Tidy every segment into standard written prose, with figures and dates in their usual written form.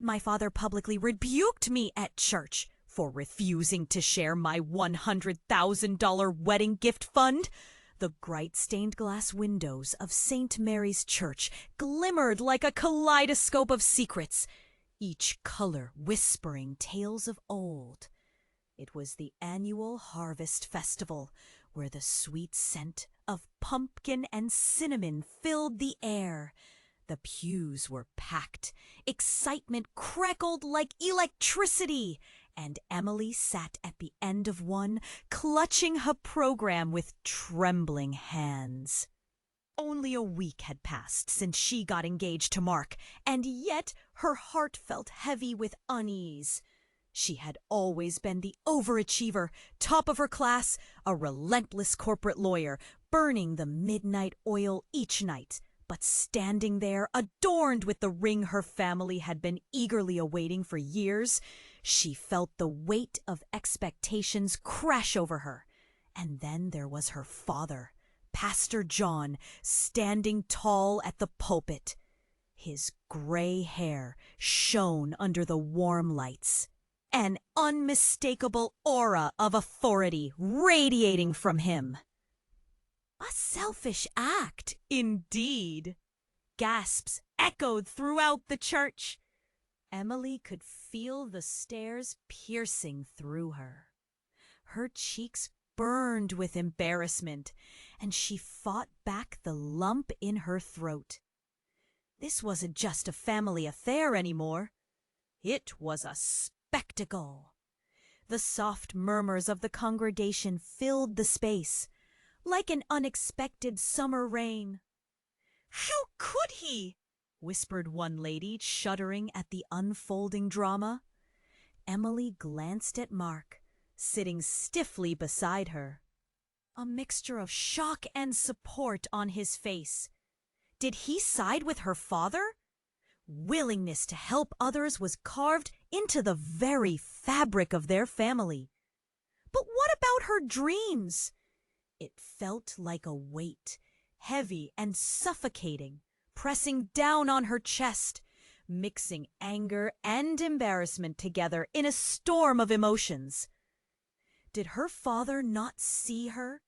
my father publicly rebuked me at church for refusing to share my $100,000 wedding gift fund. The bright stained glass windows of St. Mary's Church glimmered like a kaleidoscope of secrets, each color whispering tales of old. It was the annual harvest festival, where the sweet scent of pumpkin and cinnamon filled the air. The pews were packed, excitement crackled like electricity, and Emily sat at the end of one, clutching her program with trembling hands. Only a week had passed since she got engaged to Mark, and yet her heart felt heavy with unease. She had always been the overachiever, top of her class, a relentless corporate lawyer, burning the midnight oil each night, but standing there, adorned with the ring her family had been eagerly awaiting for years, she felt the weight of expectations crash over her. And then there was her father, Pastor John, standing tall at the pulpit. His gray hair shone under the warm lights, an unmistakable aura of authority radiating from him. A selfish act, indeed. Gasps echoed throughout the church. Emily could feel the stares piercing through her. Her cheeks burned with embarrassment, and she fought back the lump in her throat. This wasn't just a family affair anymore. It was a spectacle. The soft murmurs of the congregation filled the space, like an unexpected summer rain. "How could he?" whispered one lady, shuddering at the unfolding drama. Emily glanced at Mark, sitting stiffly beside her, a mixture of shock and support on his face. Did he side with her father? Willingness to help others was carved into the very fabric of their family. But what about her dreams? It felt like a weight, heavy and suffocating, pressing down on her chest, mixing anger and embarrassment together in a storm of emotions. Did her father not see her?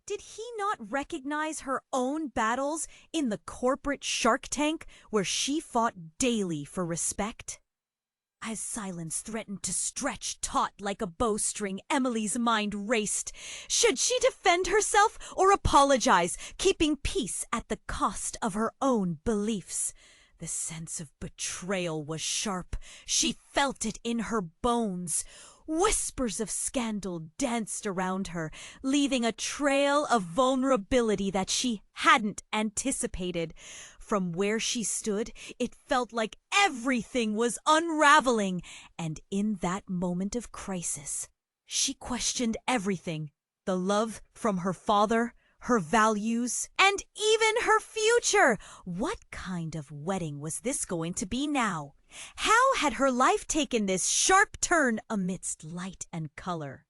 Did he not recognize her own battles in the corporate shark tank where she fought daily for respect? As silence threatened to stretch taut like a bowstring, Emily's mind raced. Should she defend herself or apologize, keeping peace at the cost of her own beliefs? The sense of betrayal was sharp. She felt it in her bones. Whispers of scandal danced around her, leaving a trail of vulnerability that she hadn't anticipated. From where she stood, it felt like everything was unraveling, and in that moment of crisis, she questioned everything: the love from her father, her values, and even her future. What kind of wedding was this going to be now? How had her life taken this sharp turn amidst light and color?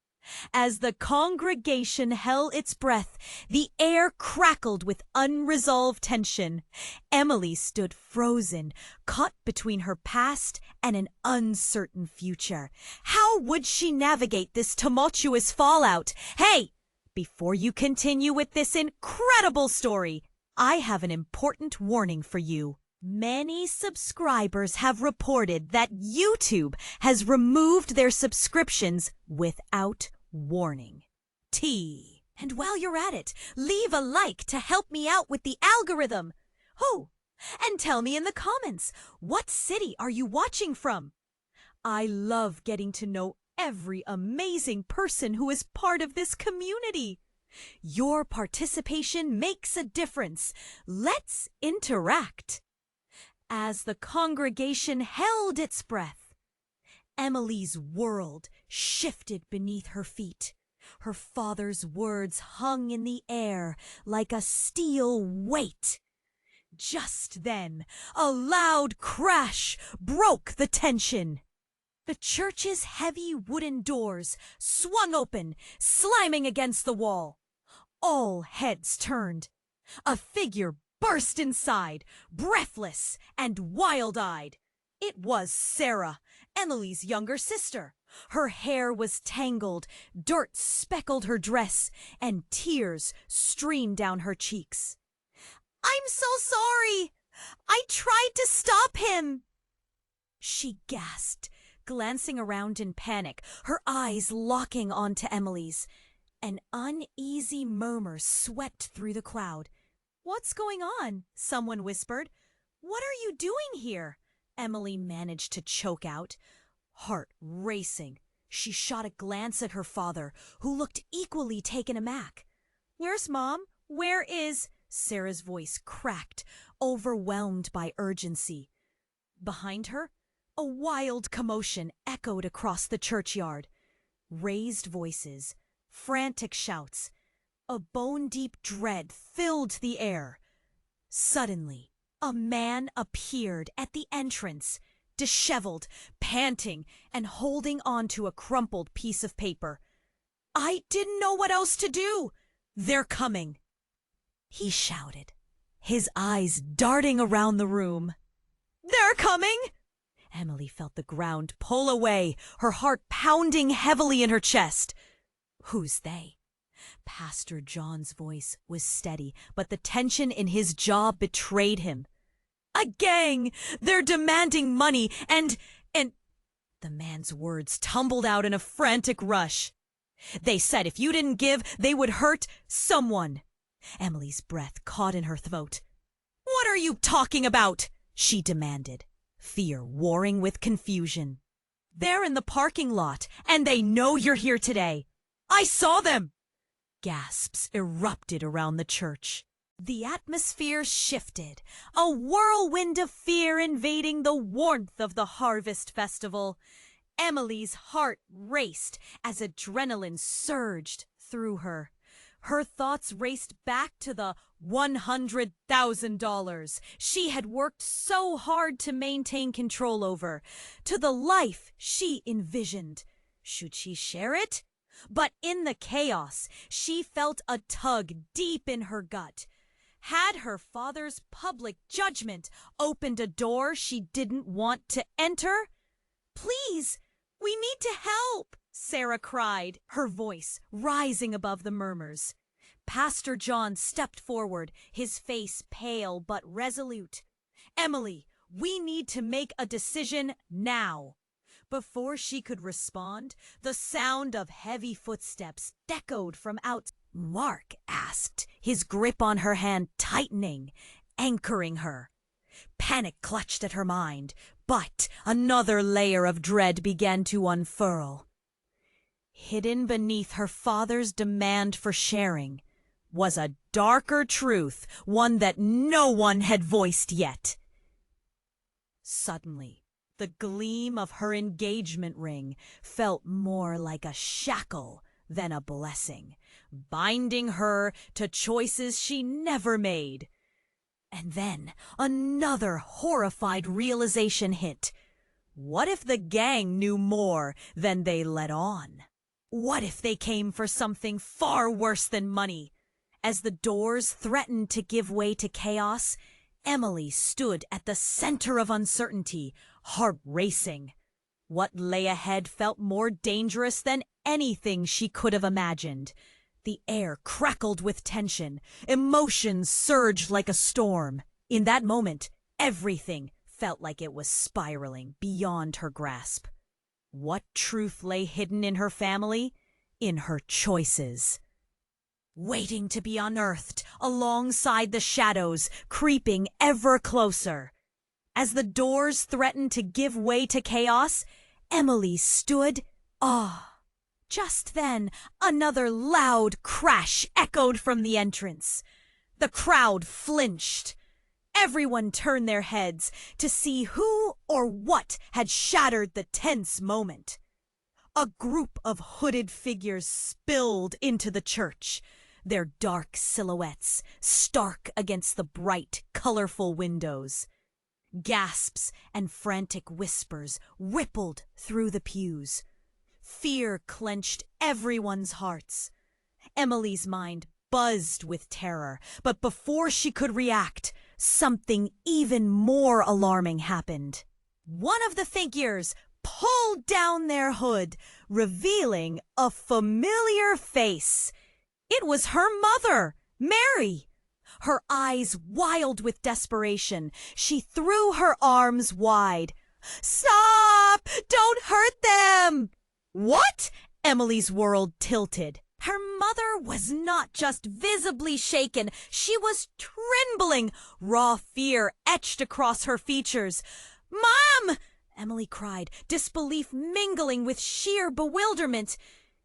As the congregation held its breath, the air crackled with unresolved tension. Emily stood frozen, caught between her past and an uncertain future. How would she navigate this tumultuous fallout? Hey! Before you continue with this incredible story, I have an important warning for you. Many subscribers have reported that YouTube has removed their subscriptions without warning. And while you're at it, leave a like to help me out with the algorithm. Oh, and tell me in the comments, what city are you watching from? I love getting to know every amazing person who is part of this community. Your participation makes a difference. Let's interact. As the congregation held its breath, Emily's world shifted beneath her feet. Her father's words hung in the air like a steel weight. Just then, a loud crash broke the tension. The church's heavy wooden doors swung open, slamming against the wall. All heads turned. A figure burst inside, breathless and wild-eyed. It was Sarah, Emily's younger sister. Her hair was tangled, dirt speckled her dress, and tears streamed down her cheeks. "I'm so sorry! I tried to stop him!" she gasped, glancing around in panic, her eyes locking onto Emily's. An uneasy murmur swept through the crowd. "What's going on?" someone whispered. "What are you doing here?" Emily managed to choke out. Heart racing, she shot a glance at her father, who looked equally taken aback. "Where's Mom? Where is—" Sarah's voice cracked, overwhelmed by urgency. Behind her, a wild commotion echoed across the churchyard. Raised voices, frantic shouts, a bone-deep dread filled the air. Suddenly, a man appeared at the entrance, disheveled, panting, and holding onto a crumpled piece of paper. "I didn't know what else to do! They're coming!" he shouted, his eyes darting around the room. "They're coming!" Emily felt the ground pull away, her heart pounding heavily in her chest. "Who's they?" Pastor John's voice was steady, but the tension in his jaw betrayed him. "A gang! They're demanding money and... The man's words tumbled out in a frantic rush. "They said if you didn't give, they would hurt someone." Emily's breath caught in her throat. "What are you talking about?" she demanded, fear warring with confusion. "They're in the parking lot, and they know you're here today. I saw them!" Gasps erupted around the church. The atmosphere shifted, a whirlwind of fear invading the warmth of the harvest festival. Emily's heart raced as adrenaline surged through her. Her thoughts raced back to the $100,000 she had worked so hard to maintain control over, to the life she envisioned. Should she share it? But in the chaos, she felt a tug deep in her gut. Had her father's public judgment opened a door she didn't want to enter? "Please, we need to help!" Sarah cried, her voice rising above the murmurs. Pastor John stepped forward, his face pale but resolute. "Emily, we need to make a decision now." Before she could respond, the sound of heavy footsteps echoed from out. Mark asked, his grip on her hand tightening, anchoring her. Panic clutched at her mind, but another layer of dread began to unfurl. Hidden beneath her father's demand for sharing was a darker truth, one that no one had voiced yet. Suddenly, the gleam of her engagement ring felt more like a shackle than a blessing, binding her to choices she never made. And then another horrified realization hit. What if the gang knew more than they let on? What if they came for something far worse than money? As the doors threatened to give way to chaos, Emily stood at the center of uncertainty, heart racing. What lay ahead felt more dangerous than anything she could have imagined. The air crackled with tension. Emotions surged like a storm. In that moment, everything felt like it was spiraling beyond her grasp. What truth lay hidden in her family? In her choices. Waiting to be unearthed alongside the shadows, creeping ever closer. As the doors threatened to give way to chaos, Emily stood awe. Just then, another loud crash echoed from the entrance. The crowd flinched. Everyone turned their heads to see who or what had shattered the tense moment. A group of hooded figures spilled into the church, their dark silhouettes stark against the bright, colorful windows. Gasps and frantic whispers rippled through the pews. Fear clenched everyone's hearts. Emily's mind buzzed with terror, but before she could react, something even more alarming happened. One of the figures pulled down their hood, revealing a familiar face. It was her mother, Mary. Her eyes wild with desperation, she threw her arms wide. "Stop! Don't hurt them!" "What?" Emily's world tilted. Her mother was not just visibly shaken, she was trembling. Raw fear etched across her features. "Mom!" Emily cried, disbelief mingling with sheer bewilderment.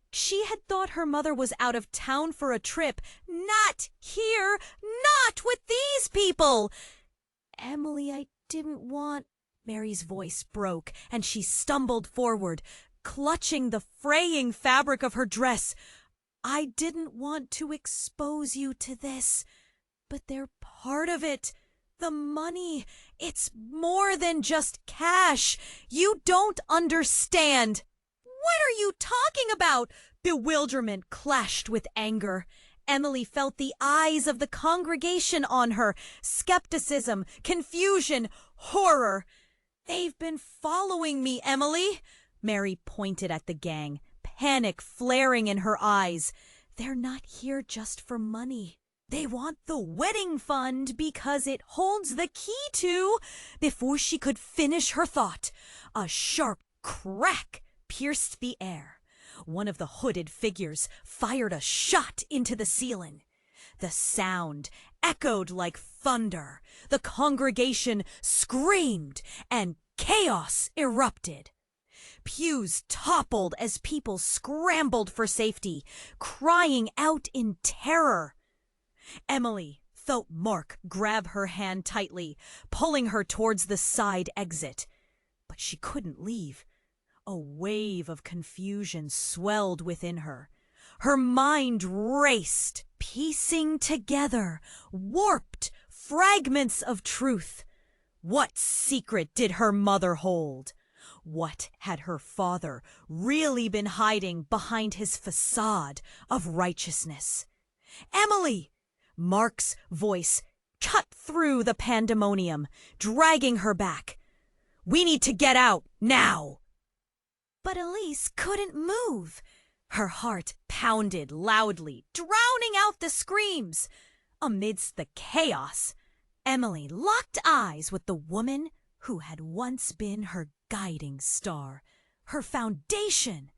She had thought her mother was out of town for a trip. Not here! Not with these people! "Emily, I didn't want—" Mary's voice broke, and she stumbled forward, clutching the fraying fabric of her dress. "I didn't want to expose you to this, but they're part of it. The money, it's more than just cash. You don't understand." "What are you talking about?" Bewilderment clashed with anger. Emily felt the eyes of the congregation on her. Skepticism, confusion, horror. "They've been following me, Emily." Mary pointed at the gang, panic flaring in her eyes. "They're not here just for money. They want the wedding fund because it holds the key to—" Before she could finish her thought, a sharp crack pierced the air. One of the hooded figures fired a shot into the ceiling. The sound echoed like thunder. The congregation screamed, and chaos erupted. Pews toppled as people scrambled for safety, crying out in terror. Emily felt Mark grab her hand tightly, pulling her towards the side exit. But she couldn't leave. A wave of confusion swelled within her. Her mind raced, piecing together warped fragments of truth. What secret did her mother hold? What had her father really been hiding behind his facade of righteousness? "Emily!" Mark's voice cut through the pandemonium, dragging her back. "We need to get out, now!" But Elise couldn't move. Her heart pounded loudly, drowning out the screams. Amidst the chaos, Emily locked eyes with the woman who had once been her guiding star, her foundation.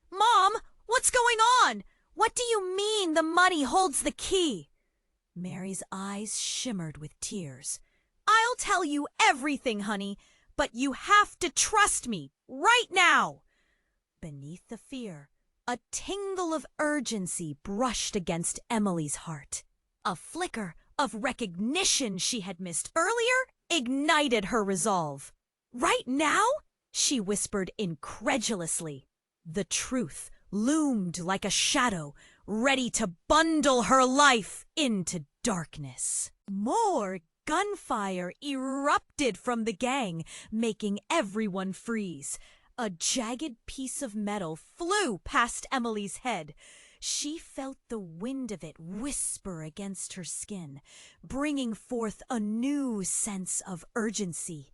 "Mom, what's going on? What do you mean the money holds the key?" Mary's eyes shimmered with tears. "I'll tell you everything, honey, but you have to trust me right now." Beneath the fear, a tingle of urgency brushed against Emily's heart. A flicker of recognition she had missed earlier ignited her resolve. "Right now?" she whispered incredulously. The truth loomed like a shadow, ready to bundle her life into darkness. More gunfire erupted from the gang, making everyone freeze. A jagged piece of metal flew past Emily's head. She felt the wind of it whisper against her skin, bringing forth a new sense of urgency.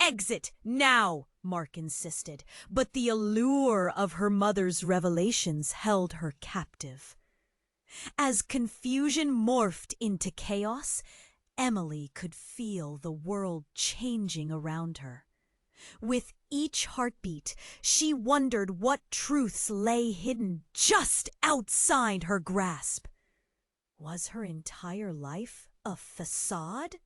"Exit now," Mark insisted, but the allure of her mother's revelations held her captive. As confusion morphed into chaos, Emily could feel the world changing around her. With each heartbeat, she wondered what truths lay hidden just outside her grasp. Was her entire life a facade?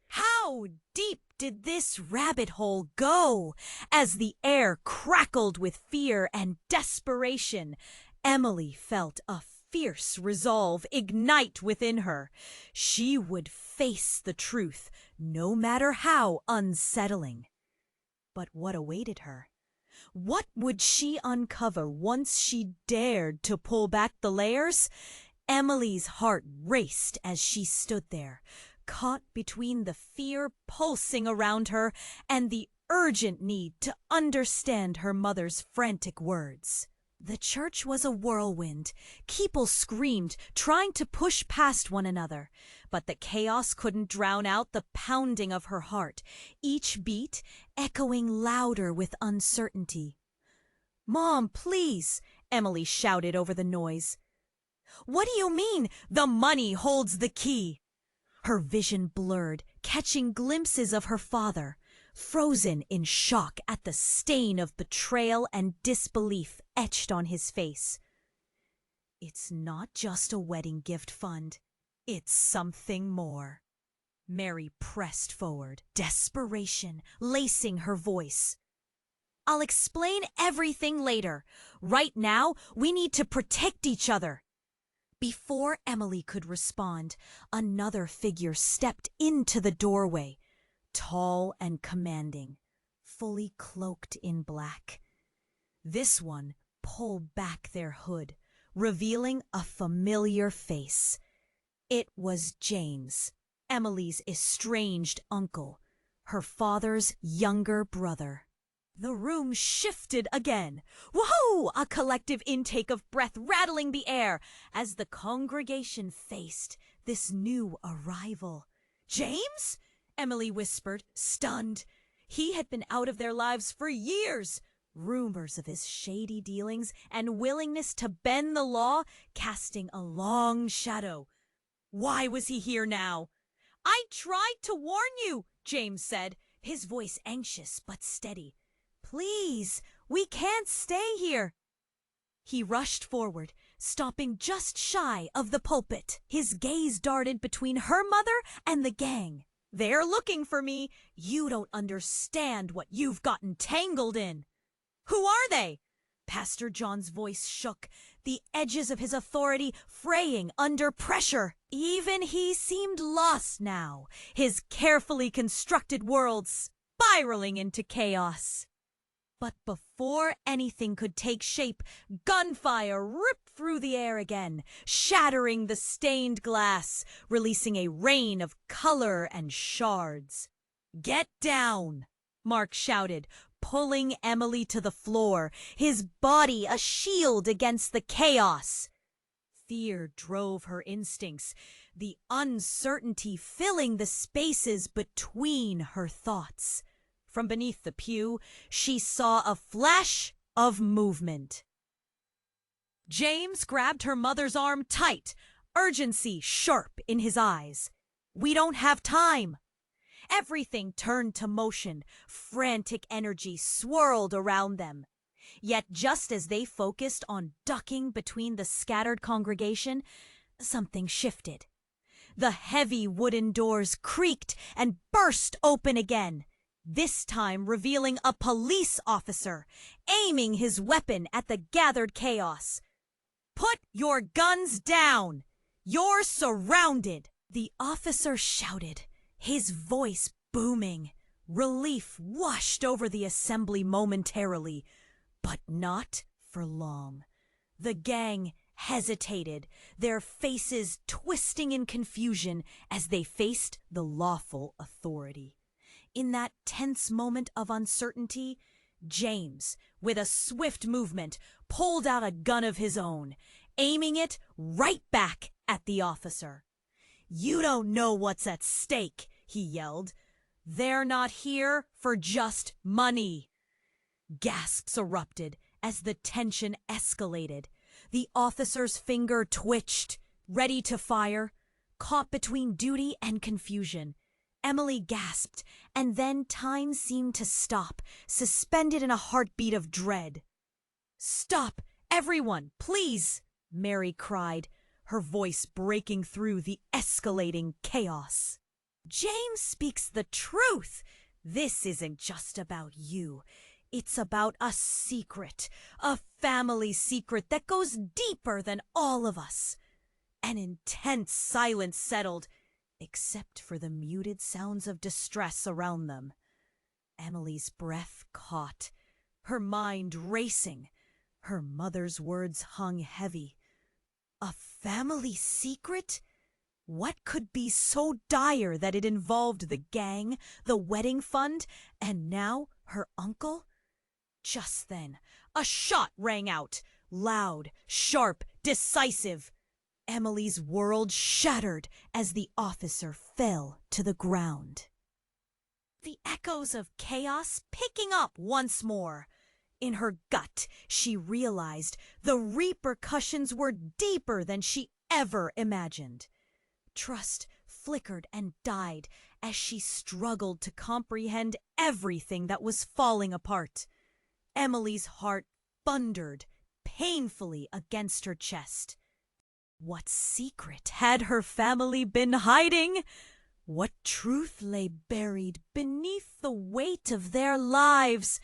How deep did this rabbit hole go? As the air crackled with fear and desperation, Emily felt a fierce resolve ignite within her. She would face the truth, no matter how unsettling. But what awaited her? What would she uncover once she dared to pull back the layers? Emily's heart raced as she stood there, caught between the fear pulsing around her and the urgent need to understand her mother's frantic words. The church was a whirlwind. People screamed, trying to push past one another. But the chaos couldn't drown out the pounding of her heart, each beat echoing louder with uncertainty. "Mom, please," Emily shouted over the noise. "What do you mean, the money holds the key?" Her vision blurred, catching glimpses of her father, frozen in shock at the stain of betrayal and disbelief etched on his face. "It's not just a wedding gift fund. It's something more." Mary pressed forward, desperation lacing her voice. "I'll explain everything later. Right now, we need to protect each other." Before Emily could respond, another figure stepped into the doorway, tall and commanding, fully cloaked in black. This one pulled back their hood, revealing a familiar face. It was James, Emily's estranged uncle, her father's younger brother. The room shifted again. Whoa! A collective intake of breath rattling the air as the congregation faced this new arrival. "James?" Emily whispered, stunned. He had been out of their lives for years. Rumors of his shady dealings and willingness to bend the law casting a long shadow. Why was he here now? "I tried to warn you," James said, his voice anxious but steady. "Please, we can't stay here." He rushed forward, stopping just shy of the pulpit. His gaze darted between her mother and the gang. "They're looking for me. You don't understand what you've gotten tangled in." "Who are they?" Pastor John's voice shook, the edges of his authority fraying under pressure. Even he seemed lost now, his carefully constructed world spiraling into chaos. But before anything could take shape, gunfire ripped through the air again, shattering the stained glass, releasing a rain of color and shards. "Get down!" Mark shouted, pulling Emily to the floor, his body a shield against the chaos. Fear drove her instincts, the uncertainty filling the spaces between her thoughts. From beneath the pew, she saw a flash of movement. James grabbed her mother's arm tight, urgency sharp in his eyes. "We don't have time." Everything turned to motion, frantic energy swirled around them. Yet just as they focused on ducking between the scattered congregation, something shifted. The heavy wooden doors creaked and burst open again, this time revealing a police officer, aiming his weapon at the gathered chaos. "Put your guns down! You're surrounded!" The officer shouted, his voice booming. Relief washed over the assembly momentarily, but not for long. The gang hesitated, their faces twisting in confusion as they faced the lawful authority. In that tense moment of uncertainty, James, with a swift movement, pulled out a gun of his own, aiming it right back at the officer. "You don't know what's at stake," he yelled. "They're not here for just money." Gasps erupted as the tension escalated. The officer's finger twitched, ready to fire, caught between duty and confusion. Emily gasped, and then time seemed to stop, suspended in a heartbeat of dread. "Stop, everyone, please!" Mary cried, her voice breaking through the escalating chaos. "James speaks the truth. This isn't just about you. It's about a secret, a family secret that goes deeper than all of us." An intense silence settled, except for the muted sounds of distress around them. Emily's breath caught, her mind racing. Her mother's words hung heavy. A family secret? What could be so dire that it involved the gang, the wedding fund, and now her uncle? Just then, a shot rang out, Loud, sharp, decisive. Emily's world shattered as the officer fell to the ground. The echoes of chaos picking up once more. In her gut, she realized the repercussions were deeper than she ever imagined. Trust flickered and died as she struggled to comprehend everything that was falling apart. Emily's heart thundered painfully against her chest. What secret had her family been hiding? What truth lay buried beneath the weight of their lives?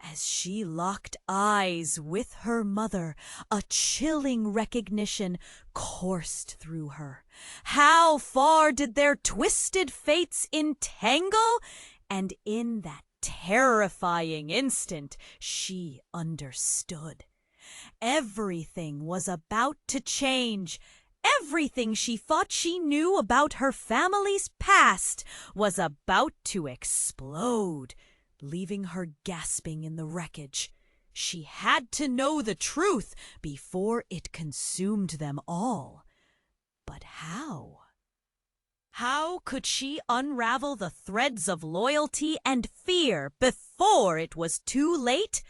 As she locked eyes with her mother, a chilling recognition coursed through her. How far did their twisted fates entangle? And in that terrifying instant, she understood. Everything was about to change. Everything she thought she knew about her family's past was about to explode, leaving her gasping in the wreckage. She had to know the truth before it consumed them all. But how? How could she unravel the threads of loyalty and fear before it was too late?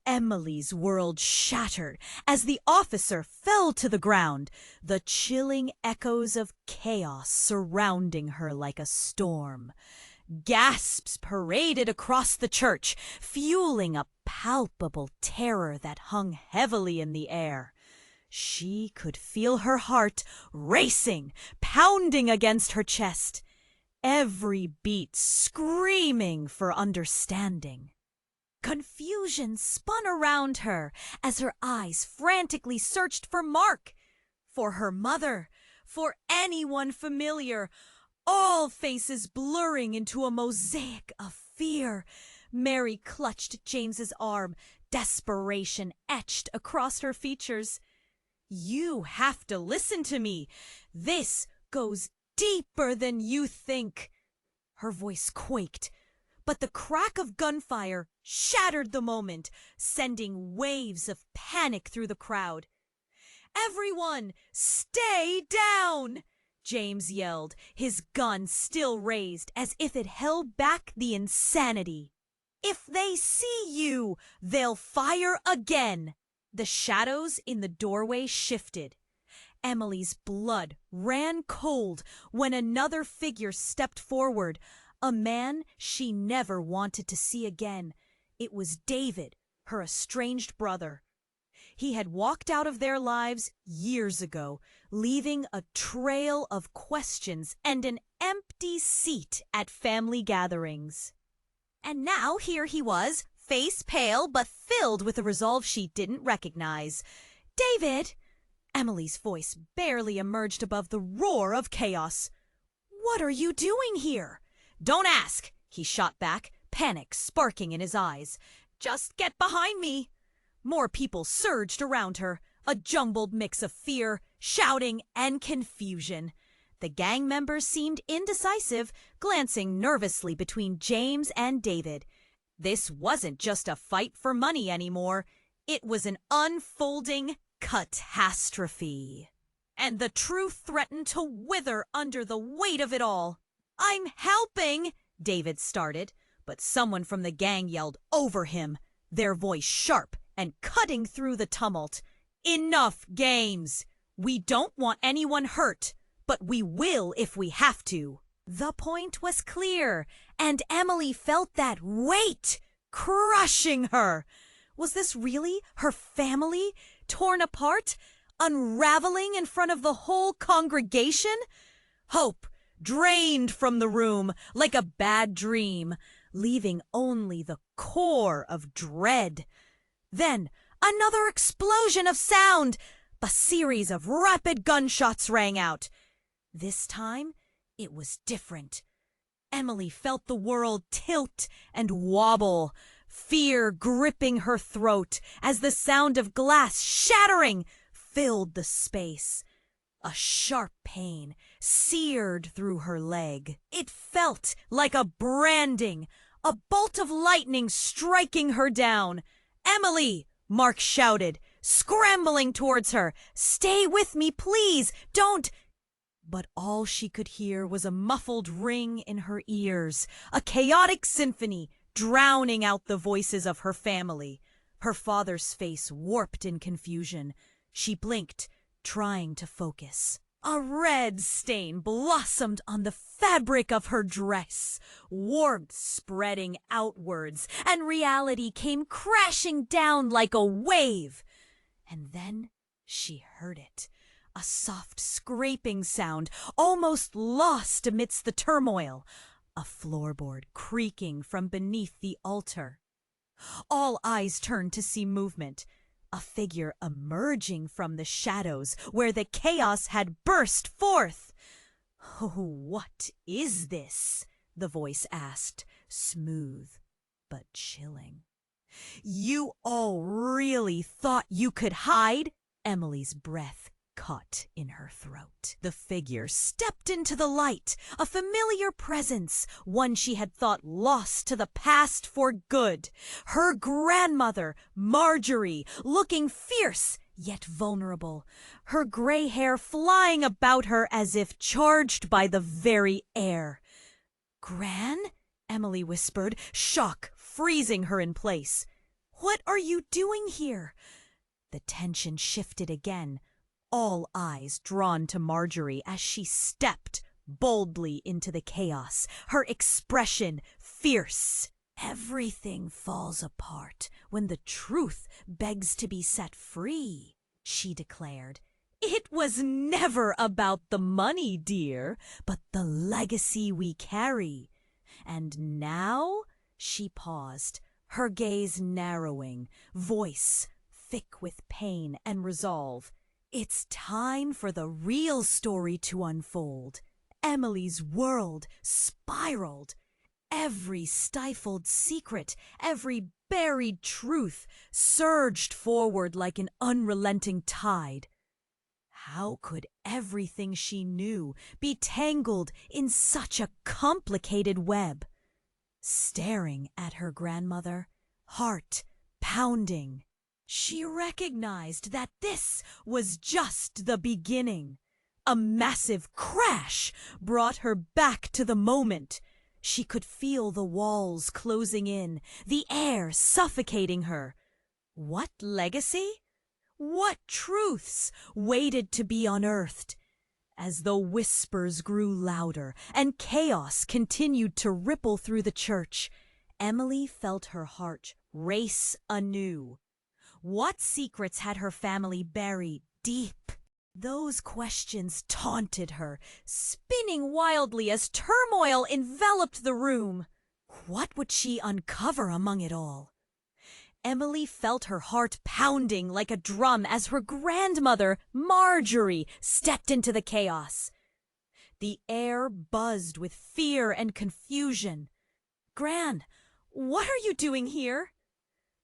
Emily's world shattered as the officer fell to the ground, the chilling echoes of chaos surrounding her like a storm. Gasps paraded across the church, fueling a palpable terror that hung heavily in the air. She could feel her heart racing, pounding against her chest, every beat screaming for understanding. Confusion spun around her as her eyes frantically searched for Mark, for her mother, for anyone familiar, all faces blurring into a mosaic of fear. Mary clutched James's arm, desperation etched across her features. "You have to listen to me. This goes deeper than you think." Her voice quaked, but the crack of gunfire shattered the moment, sending waves of panic through the crowd. "Everyone, stay down!" James yelled, his gun still raised as if it held back the insanity. "If they see you, they'll fire again." The shadows in the doorway shifted. Emily's blood ran cold when another figure stepped forward, a man she never wanted to see again. It was David, her estranged brother. He had walked out of their lives years ago, leaving a trail of questions and an empty seat at family gatherings. And now here he was, face pale but filled with a resolve she didn't recognize. "David!" Emily's voice barely emerged above the roar of chaos. "What are you doing here?" "Don't ask," he shot back, panic sparking in his eyes. "Just get behind me." More people surged around her, a jumbled mix of fear, shouting, and confusion. The gang members seemed indecisive, glancing nervously between James and David. This wasn't just a fight for money anymore. It was an unfolding catastrophe. And the truth threatened to wither under the weight of it all. "I'm helping," David started, but someone from the gang yelled over him, their voice sharp and cutting through the tumult. "Enough games! We don't want anyone hurt, but we will if we have to." The point was clear, and Emily felt that weight crushing her. Was this really her family, torn apart, unraveling in front of the whole congregation? Hope drained from the room like a bad dream, leaving only the core of dread. Then another explosion of sound. A series of rapid gunshots rang out. This time, it was different. Emily felt the world tilt and wobble, fear gripping her throat as the sound of glass shattering filled the space. A sharp pain seared through her leg. It felt like a branding, a bolt of lightning striking her down. "Emily!" Mark shouted, scrambling towards her. "Stay with me, please! Don't—" But all she could hear was a muffled ring in her ears, a chaotic symphony drowning out the voices of her family. Her father's face warped in confusion. She blinked, trying to focus. A red stain blossomed on the fabric of her dress, warmth spreading outwards, and reality came crashing down like a wave. And then she heard it, a soft scraping sound, almost lost amidst the turmoil, a floorboard creaking from beneath the altar. All eyes turned to see movement. A figure emerging from the shadows where the chaos had burst forth. "Oh, what is this?" the voice asked, smooth but chilling. "You all really thought you could hide?" Emily's breath caught in her throat. The figure stepped into the light, a familiar presence, one she had thought lost to the past for good. Her grandmother, Marjorie, looking fierce yet vulnerable, her gray hair flying about her as if charged by the very air. "Gran?" Emily whispered, shock freezing her in place. "What are you doing here?" The tension shifted again, all eyes drawn to Marjorie as she stepped boldly into the chaos, her expression fierce. "Everything falls apart when the truth begs to be set free," she declared. "It was never about the money, dear, but the legacy we carry. And now," she paused, her gaze narrowing, voice thick with pain and resolve, "it's time for the real story to unfold." Emily's world spiraled. Every stifled secret, every buried truth surged forward like an unrelenting tide. How could everything she knew be tangled in such a complicated web? Staring at her grandmother, heart pounding, she recognized that this was just the beginning. A massive crash brought her back to the moment. She could feel the walls closing in, the air suffocating her. What legacy? What truths waited to be unearthed? As the whispers grew louder and chaos continued to ripple through the church, Emily felt her heart race anew. What secrets had her family buried deep? Those questions taunted her, spinning wildly as turmoil enveloped the room. What would she uncover among it all? Emily felt her heart pounding like a drum as her grandmother, Marjorie, stepped into the chaos. The air buzzed with fear and confusion. "Gran, what are you doing here?"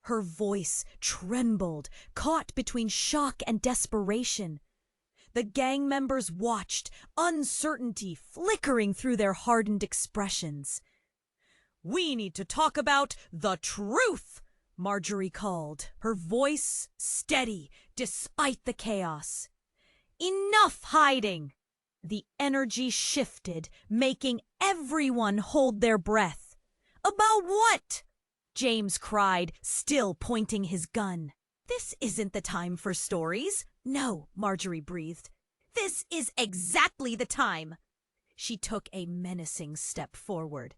Her voice trembled, caught between shock and desperation. The gang members watched, uncertainty flickering through their hardened expressions. "We need to talk about the truth," Marjorie called, her voice steady despite the chaos. "Enough hiding!" The energy shifted, making everyone hold their breath. "About what?" James cried, still pointing his gun. "This isn't the time for stories." "No," Marjorie breathed. "This is exactly the time." She took a menacing step forward.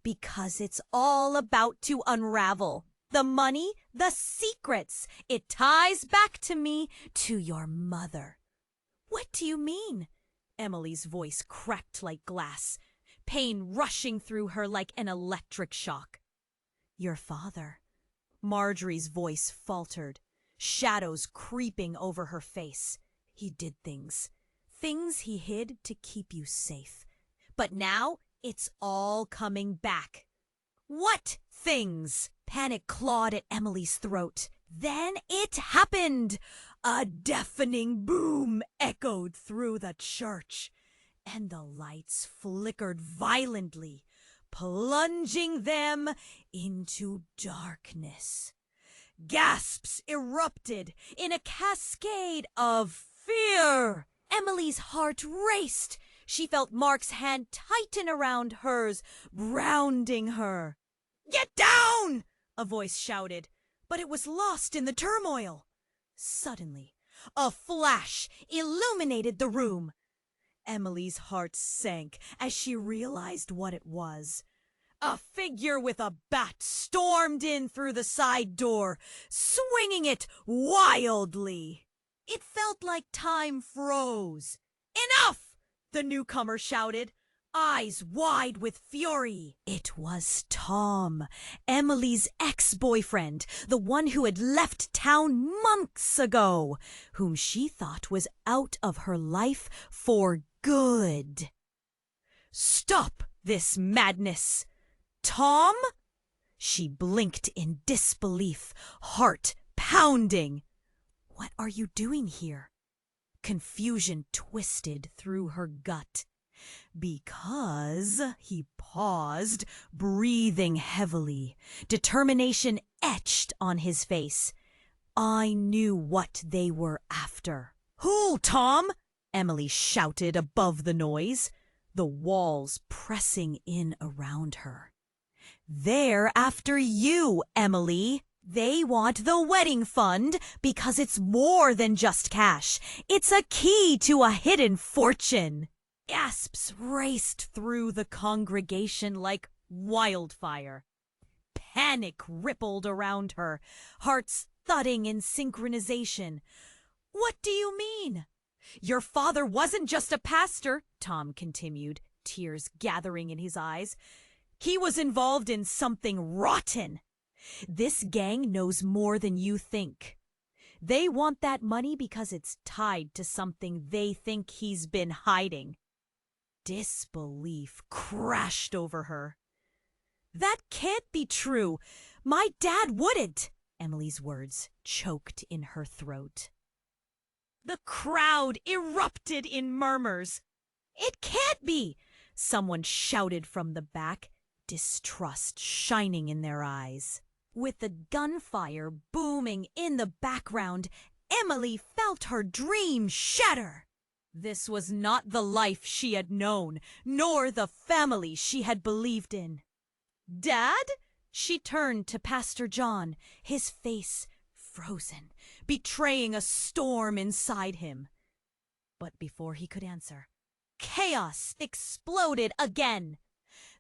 "Because it's all about to unravel. The money, the secrets. It ties back to me, to your mother." "What do you mean?" Emily's voice cracked like glass, pain rushing through her like an electric shock. "Your father." Marjorie's voice faltered, shadows creeping over her face. "He did things he hid to keep you safe. But now it's all coming back." "What things?" Panic clawed at Emily's throat. Then it happened! A deafening boom echoed through the church, and the lights flickered violently, plunging them into darkness. Gasps erupted in a cascade of fear. Emily's heart raced. She felt Mark's hand tighten around hers, grounding her. "Get down!" a voice shouted, but it was lost in the turmoil. Suddenly, a flash illuminated the room. Emily's heart sank as she realized what it was. A figure with a bat stormed in through the side door, swinging it wildly. It felt like time froze. "Enough!" the newcomer shouted, eyes wide with fury. It was Tom, Emily's ex-boyfriend, the one who had left town months ago, whom she thought was out of her life for good. "Stop this madness! Tom?" She blinked in disbelief, heart pounding. "What are you doing here?" Confusion twisted through her gut. "Because," he paused, breathing heavily, determination etched on his face. "I knew what they were after." "Who, Tom?" Emily shouted above the noise, the walls pressing in around her. "They're after you, Emily. They want the wedding fund because it's more than just cash. It's a key to a hidden fortune." Gasps raced through the congregation like wildfire. Panic rippled around her, hearts thudding in synchronization. "What do you mean?" "Your father wasn't just a pastor," Tom continued, tears gathering in his eyes. "He was involved in something rotten. This gang knows more than you think. They want that money because it's tied to something they think he's been hiding." Disbelief crashed over her. "That can't be true. My dad wouldn't." Emily's words choked in her throat. The crowd erupted in murmurs. "It can't be!" someone shouted from the back, distrust shining in their eyes. With the gunfire booming in the background, Emily felt her dream shatter. This was not the life she had known, nor the family she had believed in. "Dad?" She turned to Pastor John, his face frozen, betraying a storm inside him. But before he could answer, chaos exploded again.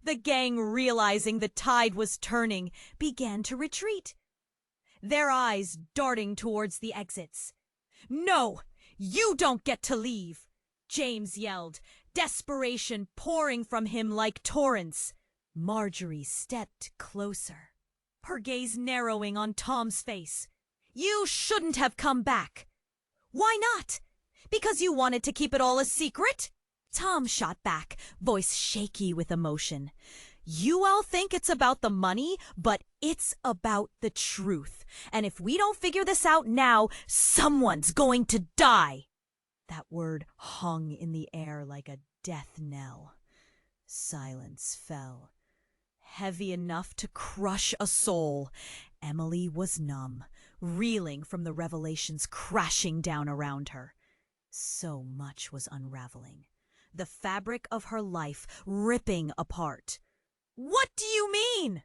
The gang, realizing the tide was turning, began to retreat, their eyes darting towards the exits. "No, you don't get to leave!" James yelled, desperation pouring from him like torrents. Marjorie stepped closer, her gaze narrowing on Tom's face. "You shouldn't have come back." "Why not? Because you wanted to keep it all a secret?" Tom shot back, voice shaky with emotion. "You all think it's about the money, but it's about the truth. And if we don't figure this out now, someone's going to die." That word hung in the air like a death knell. Silence fell, heavy enough to crush a soul. Emily was numb, reeling from the revelations crashing down around her. So much was unraveling, the fabric of her life ripping apart. "What do you mean?"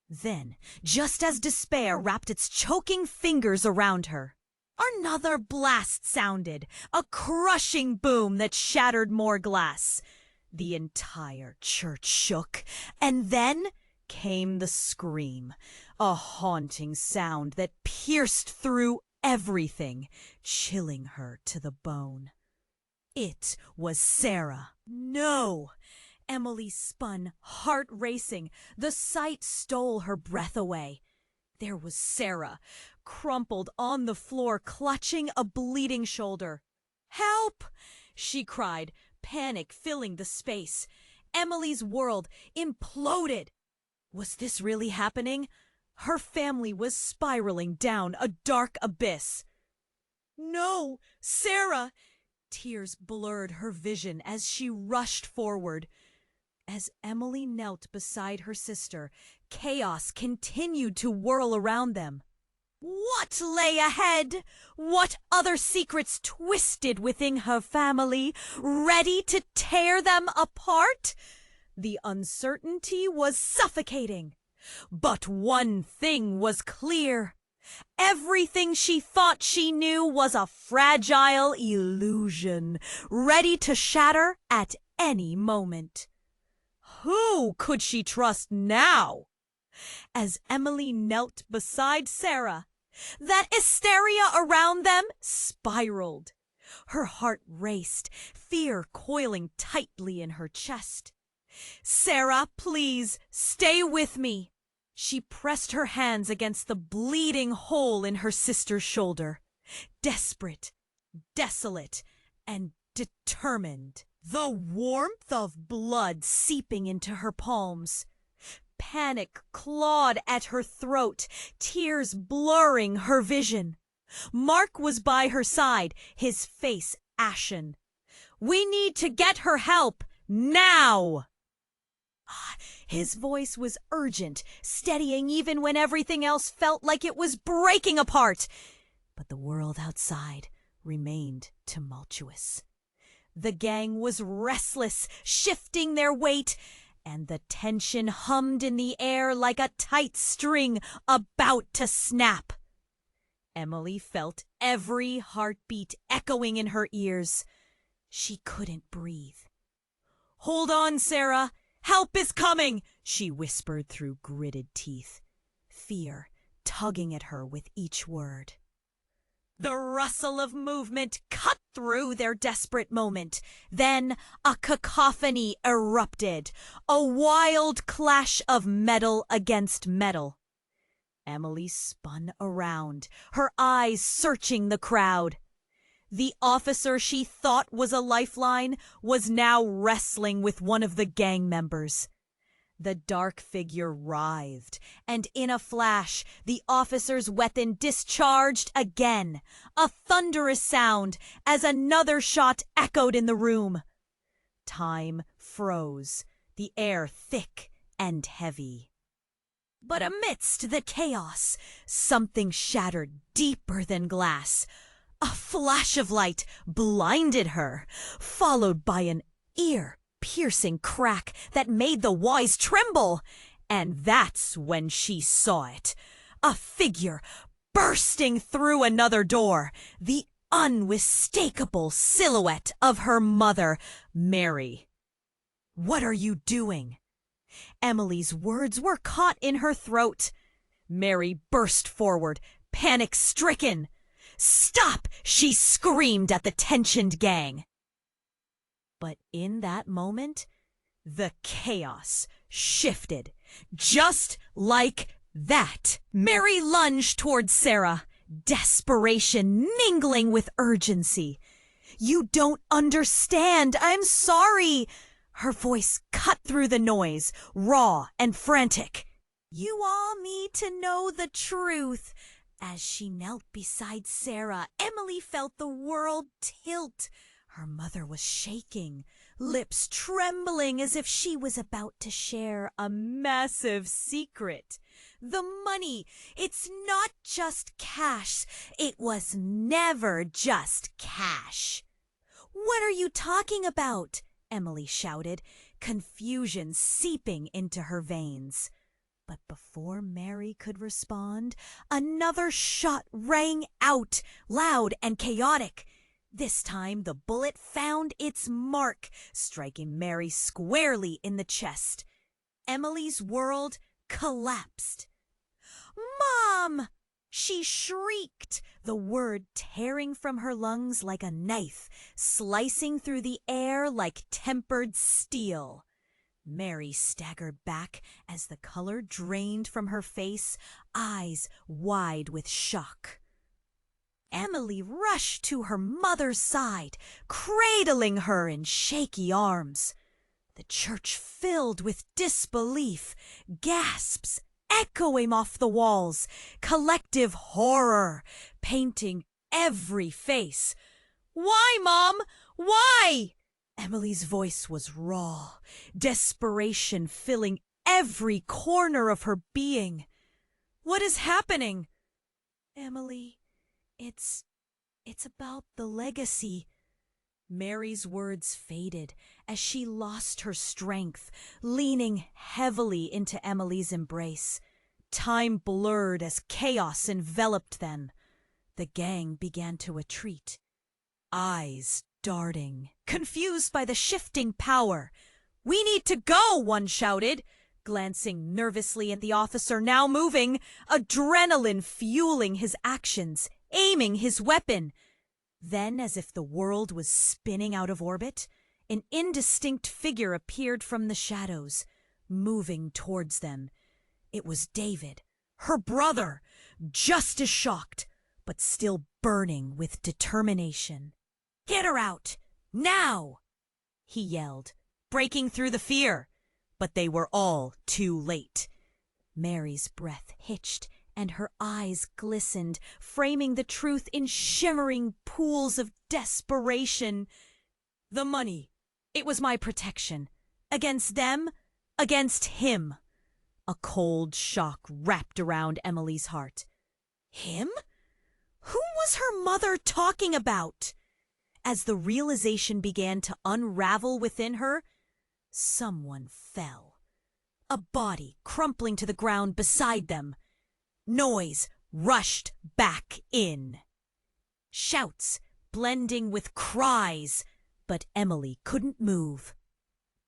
Then, just as despair wrapped its choking fingers around her, another blast sounded, a crushing boom that shattered more glass. The entire church shook, and then came the scream, a haunting sound that pierced through everything, chilling her to the bone. It was Sarah. "No!" Emily spun, heart racing. The sight stole her breath away. There was Sarah, crumpled on the floor, clutching a bleeding shoulder. "Help!" she cried, panic filling the space. Emily's world imploded. Was this really happening? Her family was spiraling down a dark abyss. "No, Sarah!" Tears blurred her vision as she rushed forward. As Emily knelt beside her sister, chaos continued to whirl around them. What lay ahead? What other secrets twisted within her family, ready to tear them apart? The uncertainty was suffocating. But one thing was clear. Everything she thought she knew was a fragile illusion, ready to shatter at any moment. Who could she trust now? As Emily knelt beside Sarah, that hysteria around them spiraled. Her heart raced, fear coiling tightly in her chest. "Sarah, please, stay with me." She pressed her hands against the bleeding hole in her sister's shoulder. Desperate, desolate, and determined. The warmth of blood seeping into her palms. Panic clawed at her throat, tears blurring her vision. Mark was by her side, his face ashen. "We need to get her help, now!" His voice was urgent, steadying even when everything else felt like it was breaking apart. But the world outside remained tumultuous. The gang was restless, shifting their weight, and the tension hummed in the air like a tight string about to snap. Emily felt every heartbeat echoing in her ears. She couldn't breathe. "Hold on, Sarah. Help is coming," she whispered through gritted teeth, fear tugging at her with each word. The rustle of movement cut through their desperate moment. Then a cacophony erupted, a wild clash of metal against metal. Emily spun around, her eyes searching the crowd. The officer she thought was a lifeline was now wrestling with one of the gang members. The dark figure writhed, and in a flash, the officer's weapon discharged again, a thunderous sound as another shot echoed in the room. Time froze, the air thick and heavy. But amidst the chaos, something shattered deeper than glass. A flash of light blinded her, followed by an ear-piercing crack that made the wise tremble. And that's when she saw it. A figure bursting through another door, the unmistakable silhouette of her mother, Mary. "What are you doing?" Emily's words were caught in her throat. Mary burst forward, panic-stricken. "Stop!" she screamed at the tensioned gang. But in that moment, the chaos shifted. Just like that, Mary lunged towards Sarah, desperation mingling with urgency. "You don't understand. I'm sorry." Her voice cut through the noise, raw and frantic. "You all need to know the truth." As she knelt beside Sarah, Emily felt the world tilt. Her mother was shaking, lips trembling as if she was about to share a massive secret. The money, it's not just cash. It was never just cash. "What are you talking about?" Emily shouted, confusion seeping into her veins. But before Mary could respond, another shot rang out, loud and chaotic. This time the bullet found its mark, striking Mary squarely in the chest. Emily's world collapsed. "Mom!" She shrieked, the word tearing from her lungs like a knife, slicing through the air like tempered steel. Mary staggered back as the color drained from her face, eyes wide with shock. Emily rushed to her mother's side, cradling her in shaky arms. The church filled with disbelief, gasps echoing off the walls, collective horror painting every face. "Why, Mom? Why?" Emily's voice was raw, desperation filling every corner of her being. "What is happening?" Emily, it's about the legacy. Mary's words faded as she lost her strength, leaning heavily into Emily's embrace. Time blurred as chaos enveloped them. The gang began to retreat, eyes darting, confused by the shifting power. "We need to go," one shouted, glancing nervously at the officer now moving, adrenaline fueling his actions, aiming his weapon. Then, as if the world was spinning out of orbit, an indistinct figure appeared from the shadows, moving towards them. It was David, her brother, just as shocked, but still burning with determination. "Get her out! Now!" he yelled, breaking through the fear. But they were all too late. Mary's breath hitched and her eyes glistened, framing the truth in shimmering pools of desperation. The money, it was my protection. Against them, against him. A cold shock wrapped around Emily's heart. Him? Who was her mother talking about? As the realization began to unravel within her, someone fell. A body crumpling to the ground beside them. Noise rushed back in. Shouts blending with cries, but Emily couldn't move.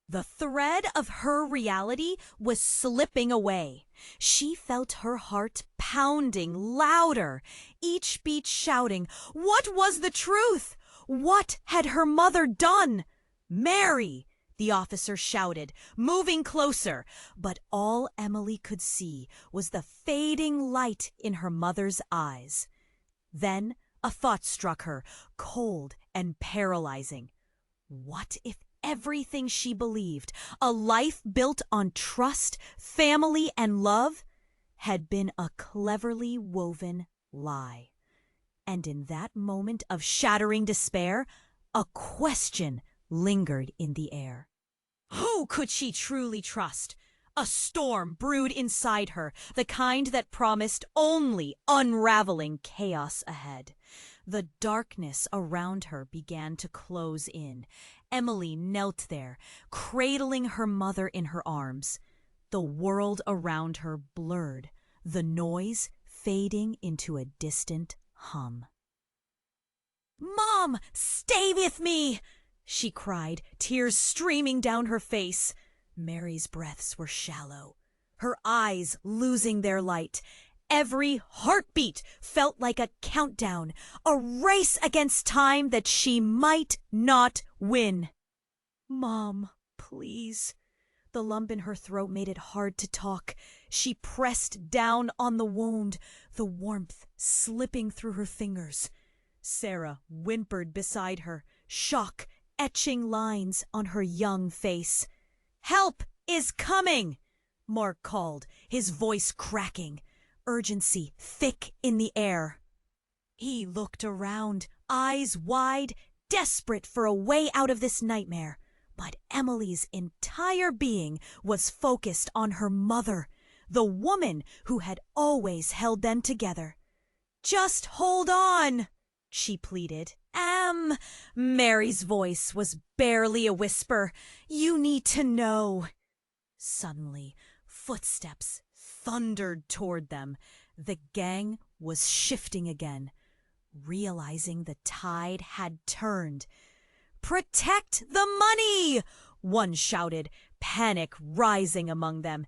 The thread of her reality was slipping away. She felt her heart pounding louder, each beat shouting, what was the truth? What had her mother done? "Mary!" the officer shouted, moving closer, but all Emily could see was the fading light in her mother's eyes. Then a thought struck her, cold and paralyzing. What if everything she believed, a life built on trust, family, and love, had been a cleverly woven lie? And in that moment of shattering despair, a question lingered in the air. Who could she truly trust? A storm brewed inside her, the kind that promised only unraveling chaos ahead. The darkness around her began to close in. Emily knelt there, cradling her mother in her arms. The world around her blurred, the noise fading into a distant hum. "Mom, stay with me!" she cried, tears streaming down her face. Mary's breaths were shallow, her eyes losing their light. Every heartbeat felt like a countdown, a race against time that she might not win. "Mom, please." The lump in her throat made it hard to talk. She pressed down on the wound, the warmth slipping through her fingers. Sarah whimpered beside her, shock etching lines on her young face. "Help is coming!" Mark called, his voice cracking, urgency thick in the air. He looked around, eyes wide, desperate for a way out of this nightmare. But Emily's entire being was focused on her mother, the woman who had always held them together. "Just hold on," she pleaded. Mary's voice was barely a whisper. "You need to know." Suddenly, footsteps thundered toward them. The gang was shifting again, realizing the tide had turned. "Protect the money!" one shouted, panic rising among them.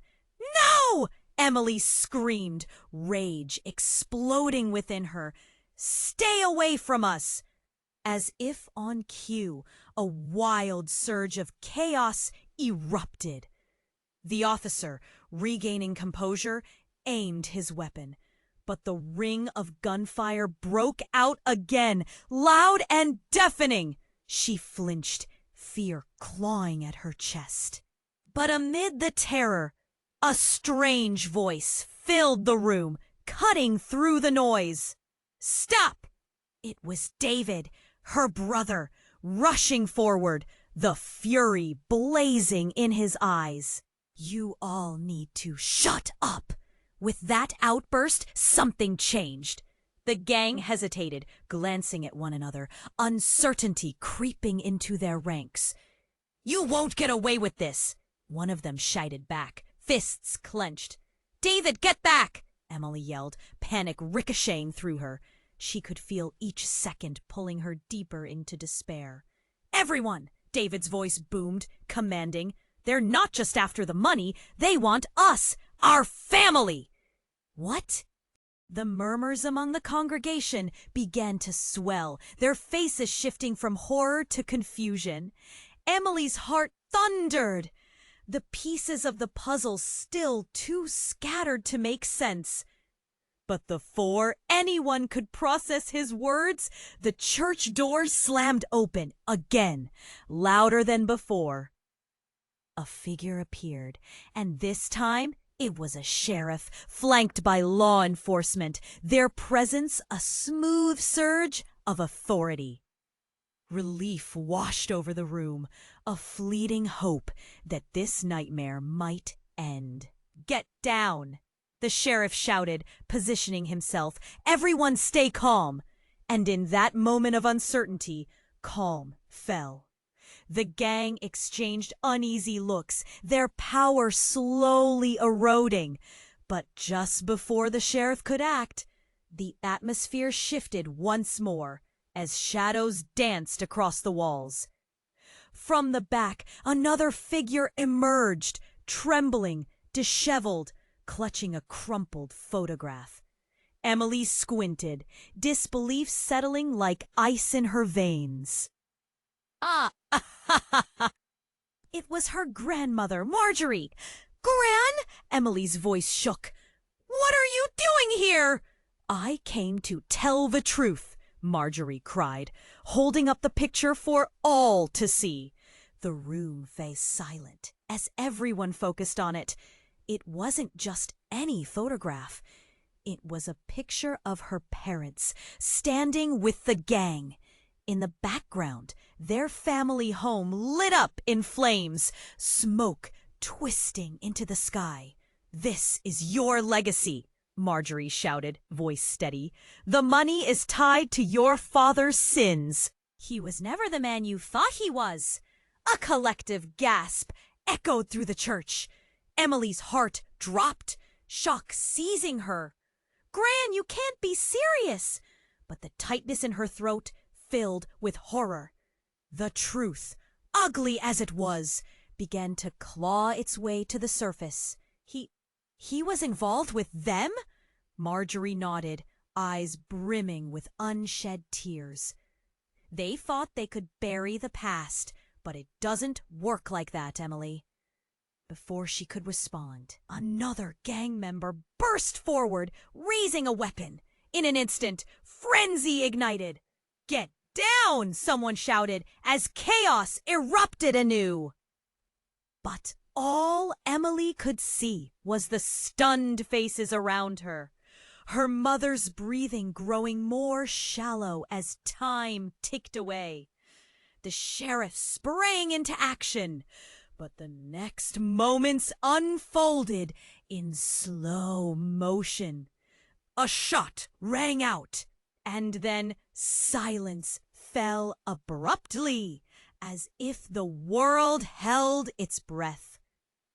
"No!" Emily screamed, rage exploding within her. "Stay away from us!" As if on cue, a wild surge of chaos erupted. The officer, regaining composure, aimed his weapon. But the ring of gunfire broke out again, loud and deafening. She flinched, fear clawing at her chest. But amid the terror, a strange voice filled the room, cutting through the noise. "Stop!" It was David, her brother, rushing forward, the fury blazing in his eyes. "You all need to shut up." With that outburst, something changed. The gang hesitated, glancing at one another, uncertainty creeping into their ranks. "You won't get away with this!" one of them shouted back, fists clenched. "David, get back!" Emily yelled, panic ricocheting through her. She could feel each second pulling her deeper into despair. "Everyone!" David's voice boomed, commanding. "They're not just after the money, they want us, our family!" "What?" The murmurs among the congregation began to swell, their faces shifting from horror to confusion. Emily's heart thundered. The pieces of the puzzle still too scattered to make sense. But before anyone could process his words, the church doors slammed open again, louder than before. A figure appeared, and this time it was a sheriff, flanked by law enforcement, their presence a smooth surge of authority. Relief washed over the room, a fleeting hope that this nightmare might end. "Get down!" the sheriff shouted, positioning himself. "Everyone stay calm!" And in that moment of uncertainty, calm fell. The gang exchanged uneasy looks, their power slowly eroding. But just before the sheriff could act, the atmosphere shifted once more as shadows danced across the walls. From the back, another figure emerged, trembling, disheveled, clutching a crumpled photograph. Emily squinted, disbelief settling like ice in her veins. "Ah, It was her grandmother, Marjorie. "Gran?" Emily's voice shook. "What are you doing here?" "I came to tell the truth," Marjorie cried, holding up the picture for all to see. The room fell silent as everyone focused on it. It wasn't just any photograph. It was a picture of her parents, standing with the gang. In the background, their family home lit up in flames, smoke twisting into the sky. "This is your legacy," Marjorie shouted, voice steady. "The money is tied to your father's sins." "He was never the man you thought he was." A collective gasp echoed through the church. Emily's heart dropped, shock seizing her. "Gran, you can't be serious!" But the tightness in her throat filled with horror. The truth, ugly as it was, began to claw its way to the surface. He was involved with them? Marjorie nodded, eyes brimming with unshed tears. "They thought they could bury the past, but it doesn't work like that, Emily." Before she could respond, another gang member burst forward, raising a weapon. In an instant, frenzy ignited. "Get down!" someone shouted as chaos erupted anew. But all Emily could see was the stunned faces around her, her mother's breathing growing more shallow as time ticked away. The sheriff sprang into action, but the next moments unfolded in slow motion. A shot rang out, and then silence fell abruptly, as if the world held its breath.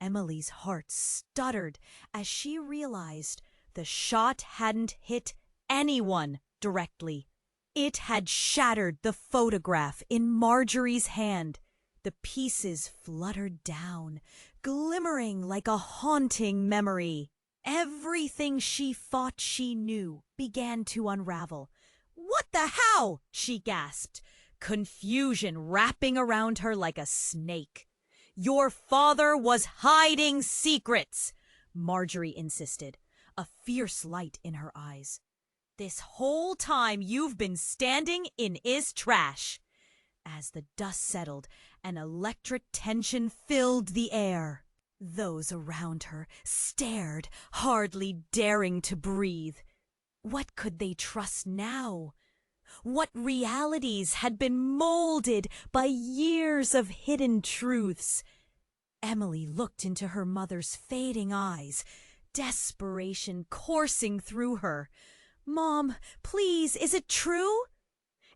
Emily's heart stuttered as she realized the shot hadn't hit anyone directly. It had shattered the photograph in Marjorie's hand. The pieces fluttered down, glimmering like a haunting memory. Everything she thought she knew began to unravel. "What the how?" she gasped, confusion wrapping around her like a snake. "Your father was hiding secrets," Marjorie insisted, a fierce light in her eyes. "This whole time you've been standing in his trash." As the dust settled, an electric tension filled the air. Those around her stared, hardly daring to breathe. What could they trust now? What realities had been molded by years of hidden truths? Emily looked into her mother's fading eyes, desperation coursing through her. Mom, please, is it true?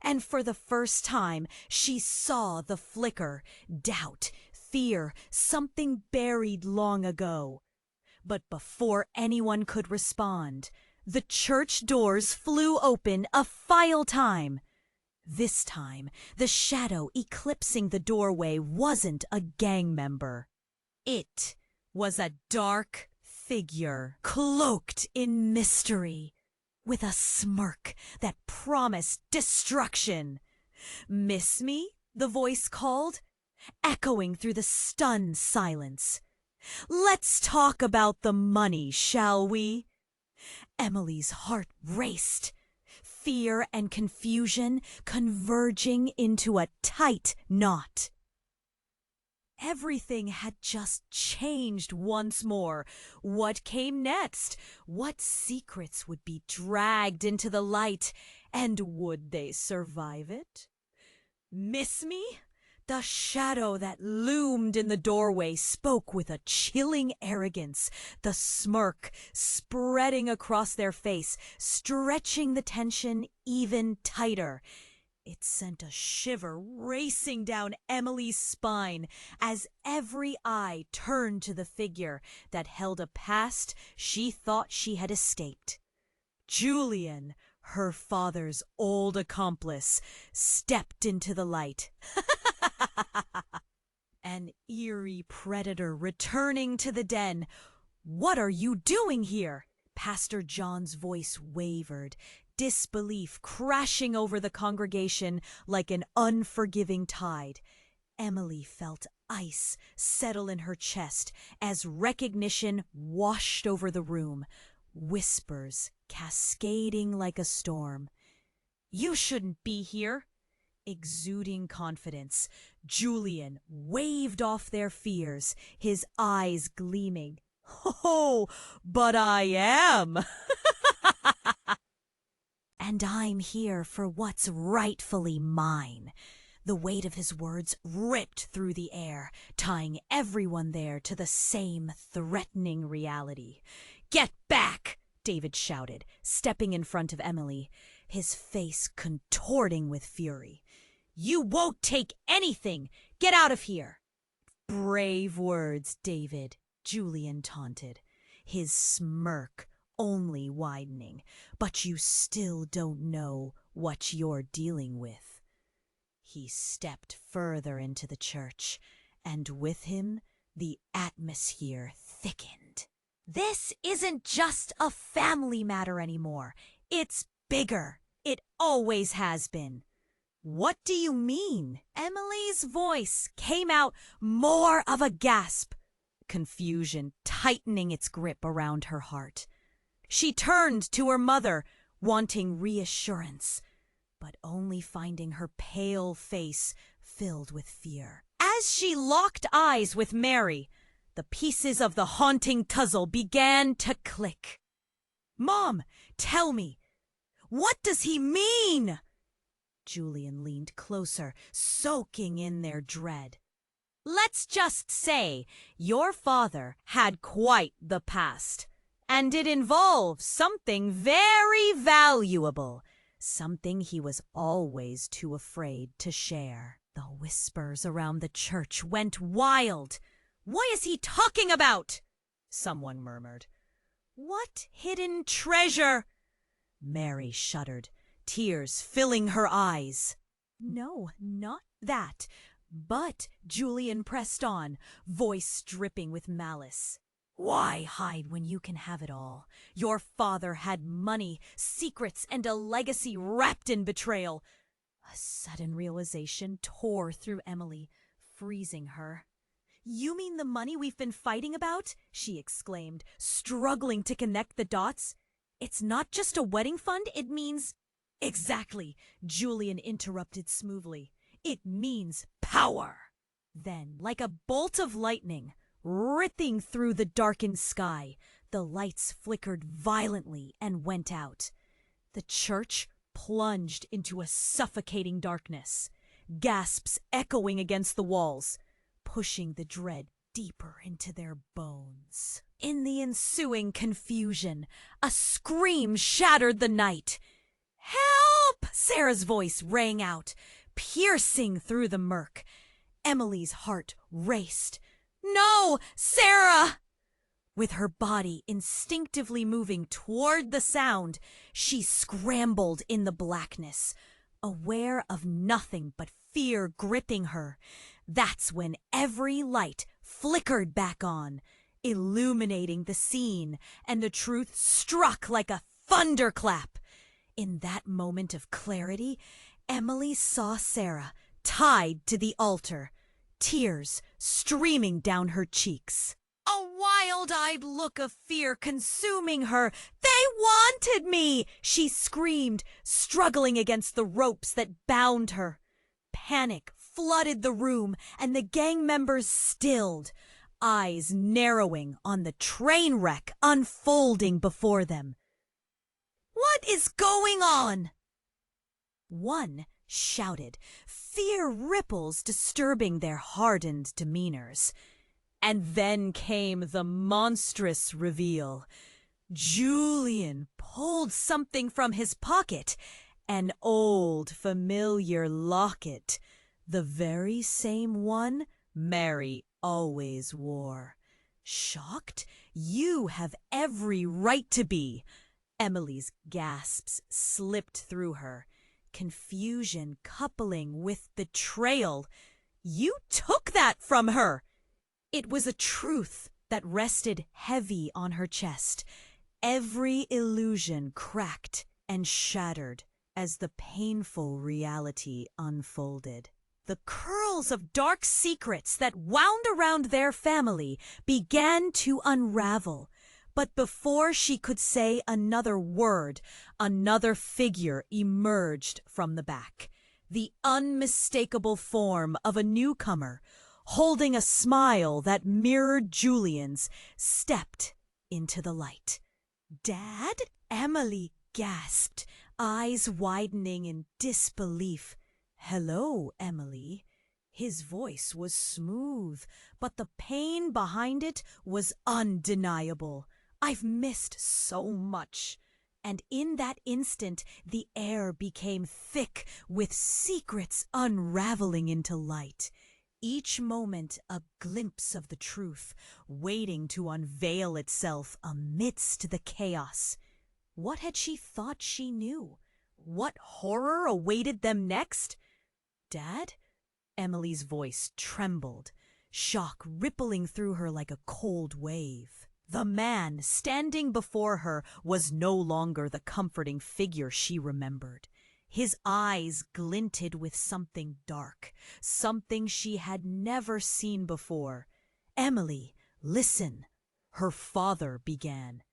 And for the first time, she saw the flicker, doubt, fear, something buried long ago. But before anyone could respond, the church doors flew open a final time. This time, the shadow eclipsing the doorway wasn't a gang member. It was a dark figure, cloaked in mystery, with a smirk that promised destruction. "Miss me?" the voice called, echoing through the stunned silence. "Let's talk about the money, shall we?" Emily's heart raced, fear and confusion converging into a tight knot. Everything had just changed once more. What came next? What secrets would be dragged into the light? And would they survive it? Miss me? The shadow that loomed in the doorway spoke with a chilling arrogance, the smirk spreading across their face, stretching the tension even tighter. It sent a shiver racing down Emily's spine as every eye turned to the figure that held a past she thought she had escaped. Julian, her father's old accomplice, stepped into the light. An eerie predator returning to the den. "What are you doing here?" Pastor John's voice wavered, disbelief crashing over the congregation like an unforgiving tide. Emily felt ice settle in her chest as recognition washed over the room, whispers cascading like a storm. "You shouldn't be here." Exuding confidence, Julian waved off their fears, his eyes gleaming. "Oh, but I am!" "And I'm here for what's rightfully mine." The weight of his words ripped through the air, tying everyone there to the same threatening reality. "Get back!" David shouted, stepping in front of Emily, his face contorting with fury. "You won't take anything! Get out of here!" "Brave words, David," Julian taunted, his smirk only widening. "But you still don't know what you're dealing with." He stepped further into the church, and with him the atmosphere thickened. "This isn't just a family matter anymore. It's bigger. It always has been." "What do you mean?" Emily's voice came out more of a gasp, confusion tightening its grip around her heart. She turned to her mother, wanting reassurance, but only finding her pale face filled with fear. As she locked eyes with Mary, the pieces of the haunting puzzle began to click. "Mom, tell me, what does he mean?" Julian leaned closer, soaking in their dread. "Let's just say your father had quite the past, and it involves something very valuable, something he was always too afraid to share." The whispers around the church went wild. "What is he talking about?" someone murmured. "What hidden treasure?" Mary shuddered, tears filling her eyes. "No, not that." But Julian pressed on, voice dripping with malice. "Why hide when you can have it all? Your father had money, secrets, and a legacy wrapped in betrayal." A sudden realization tore through Emily, freezing her. "You mean the money we've been fighting about?" she exclaimed, struggling to connect the dots. "It's not just a wedding fund, it means—" "Exactly," Julian interrupted smoothly. "It means power." Then, like a bolt of lightning, ripping through the darkened sky, the lights flickered violently and went out. The church plunged into a suffocating darkness, gasps echoing against the walls, pushing the dread deeper into their bones. In the ensuing confusion, a scream shattered the night. "Help!" Sarah's voice rang out, piercing through the murk. Emily's heart raced. "No, Sarah!" With her body instinctively moving toward the sound, she scrambled in the blackness, aware of nothing but fear gripping her. That's when every light flickered back on, illuminating the scene, and the truth struck like a thunderclap. In that moment of clarity, Emily saw Sarah tied to the altar, tears streaming down her cheeks. A wild-eyed look of fear consuming her. "They wanted me!" she screamed, struggling against the ropes that bound her. Panic flooded the room, and the gang members stilled, eyes narrowing on the train wreck unfolding before them. "What is going on?" One shouted, fear ripples disturbing their hardened demeanors. And then came the monstrous reveal. Julian pulled something from his pocket, an old familiar locket, the very same one Mary always wore. Shocked? You have every right to be. Emily's gasps slipped through her, confusion coupling with betrayal. You took that from her! It was a truth that rested heavy on her chest. Every illusion cracked and shattered as the painful reality unfolded. The curls of dark secrets that wound around their family began to unravel. But before she could say another word, another figure emerged from the back. The unmistakable form of a newcomer, holding a smile that mirrored Julian's, stepped into the light. "Dad?" Emily gasped, eyes widening in disbelief. "Hello, Emily." His voice was smooth, but the pain behind it was undeniable. "I've missed so much." And in that instant, the air became thick with secrets unraveling into light. Each moment a glimpse of the truth, waiting to unveil itself amidst the chaos. What had she thought she knew? What horror awaited them next? "Dad?" Emily's voice trembled, shock rippling through her like a cold wave. The man standing before her was no longer the comforting figure she remembered. His eyes glinted with something dark, something she had never seen before. "Emily, listen," her father began.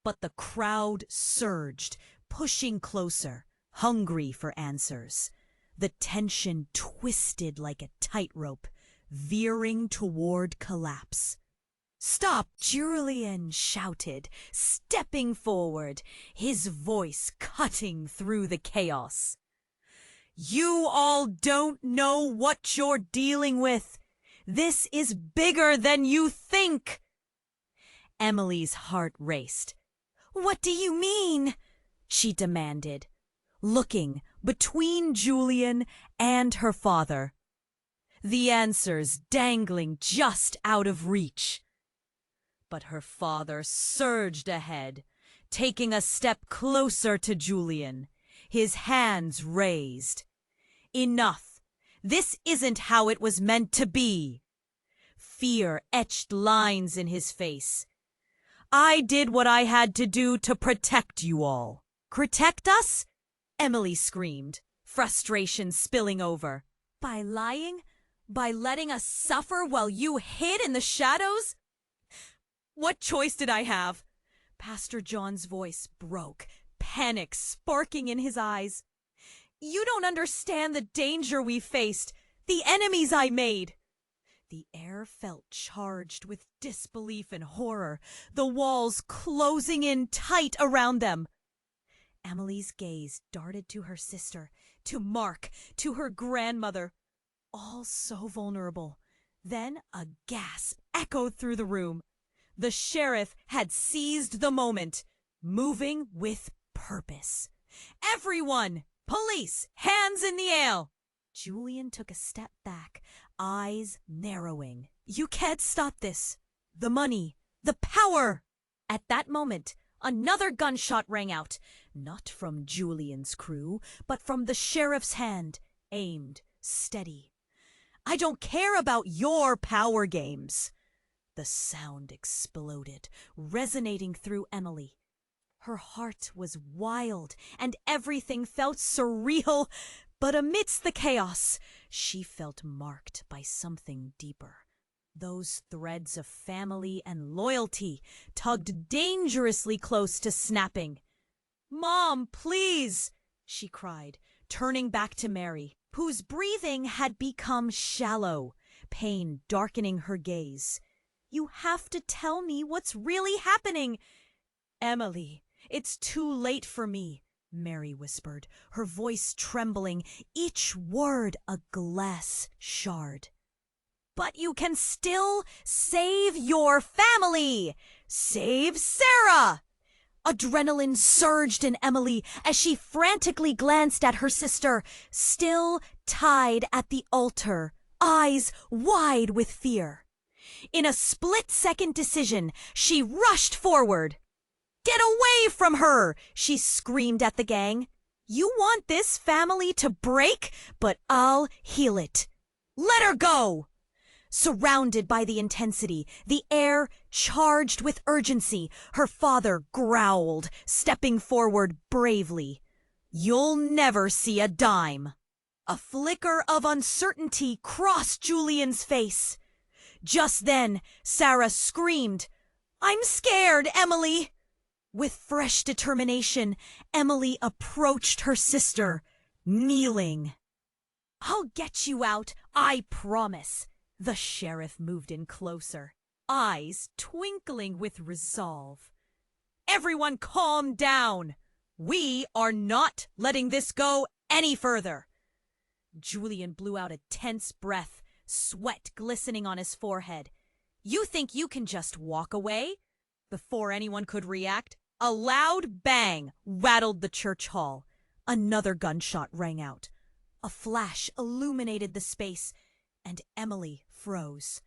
But the crowd surged, pushing closer, hungry for answers. The tension twisted like a tightrope, veering toward collapse. "Stop!" Julian shouted, stepping forward, his voice cutting through the chaos. "You all don't know what you're dealing with. This is bigger than you think." Emily's heart raced. "What do you mean?" she demanded, looking between Julian and her father, the answers dangling just out of reach. But her father surged ahead, taking a step closer to Julian, his hands raised. "Enough! This isn't how it was meant to be." Fear etched lines in his face. "I did what I had to do to protect you all." "Protect us?" Emily screamed, frustration spilling over. "By lying? By letting us suffer while you hid in the shadows?" "What choice did I have?" Pastor John's voice broke, panic sparking in his eyes. "You don't understand the danger we faced, the enemies I made." The air felt charged with disbelief and horror, the walls closing in tight around them. Emily's gaze darted to her sister, to Mark, to her grandmother, all so vulnerable. Then a gasp echoed through the room. The sheriff had seized the moment, moving with purpose. "Everyone! Police! Hands in the air!" Julian took a step back, eyes narrowing. "You can't stop this. The money, the power!" At that moment, another gunshot rang out, not from Julian's crew, but from the sheriff's hand, aimed, steady. "I don't care about your power games." The sound exploded, resonating through Emily. Her heart was wild, and everything felt surreal. But amidst the chaos, she felt marked by something deeper. Those threads of family and loyalty tugged dangerously close to snapping. "Mom, please!" she cried, turning back to Mary, whose breathing had become shallow, pain darkening her gaze. "You have to tell me what's really happening." "Emily, it's too late for me," Mary whispered, her voice trembling, each word a glass shard. "But you can still save your family! Save Sarah!" Adrenaline surged in Emily as she frantically glanced at her sister, still tied at the altar, eyes wide with fear. In a split-second decision, she rushed forward. "Get away from her!" she screamed at the gang. "You want this family to break, but I'll heal it. Let her go!" Surrounded by the intensity, the air charged with urgency, her father growled, stepping forward bravely. "You'll never see a dime." A flicker of uncertainty crossed Julian's face. Just then, Sarah screamed, "I'm scared, Emily!" With fresh determination, Emily approached her sister, kneeling. "I'll get you out, I promise." The sheriff moved in closer, eyes twinkling with resolve. "Everyone calm down. We are not letting this go any further." Julian blew out a tense breath, sweat glistening on his forehead. "You think you can just walk away?" Before anyone could react, a loud bang rattled the church hall. Another gunshot rang out. A flash illuminated the space, and Emily froze.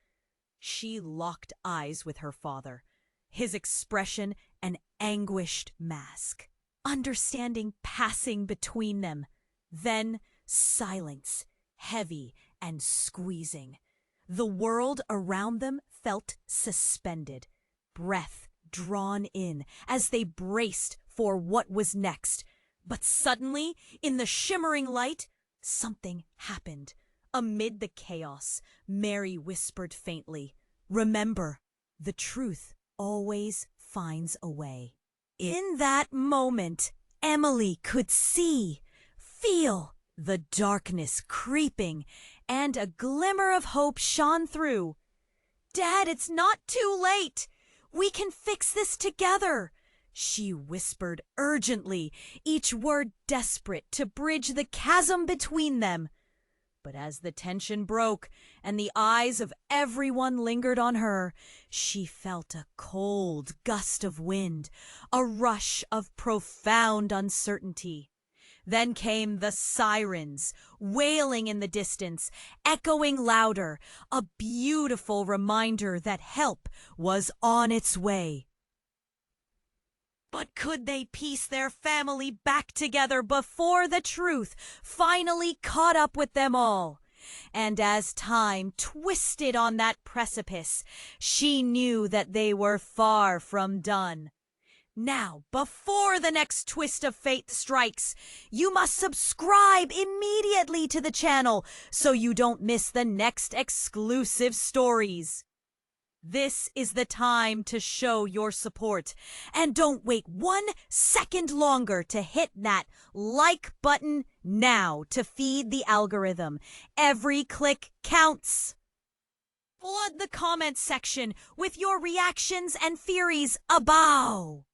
She locked eyes with her father, his expression an anguished mask. Understanding passing between them. Then silence, heavy and squeezing. The world around them felt suspended, breath drawn in as they braced for what was next. But suddenly, in the shimmering light, something happened. Amid the chaos, Mary whispered faintly, "Remember, the truth always finds a way." In that moment, Emily could see, feel the darkness creeping, and a glimmer of hope shone through. "Dad, it's not too late. We can fix this together," she whispered urgently, each word desperate to bridge the chasm between them. But as the tension broke and the eyes of everyone lingered on her, she felt a cold gust of wind, a rush of profound uncertainty. Then came the sirens, wailing in the distance, echoing louder, a beautiful reminder that help was on its way. But could they piece their family back together before the truth finally caught up with them all? And as time twisted on that precipice, she knew that they were far from done. Now, before the next twist of fate strikes, you must subscribe immediately to the channel so you don't miss the next exclusive stories. This is the time to show your support, and don't wait 1 second longer to hit that like button now to feed the algorithm. Every click counts. Flood the comments section with your reactions and theories abow.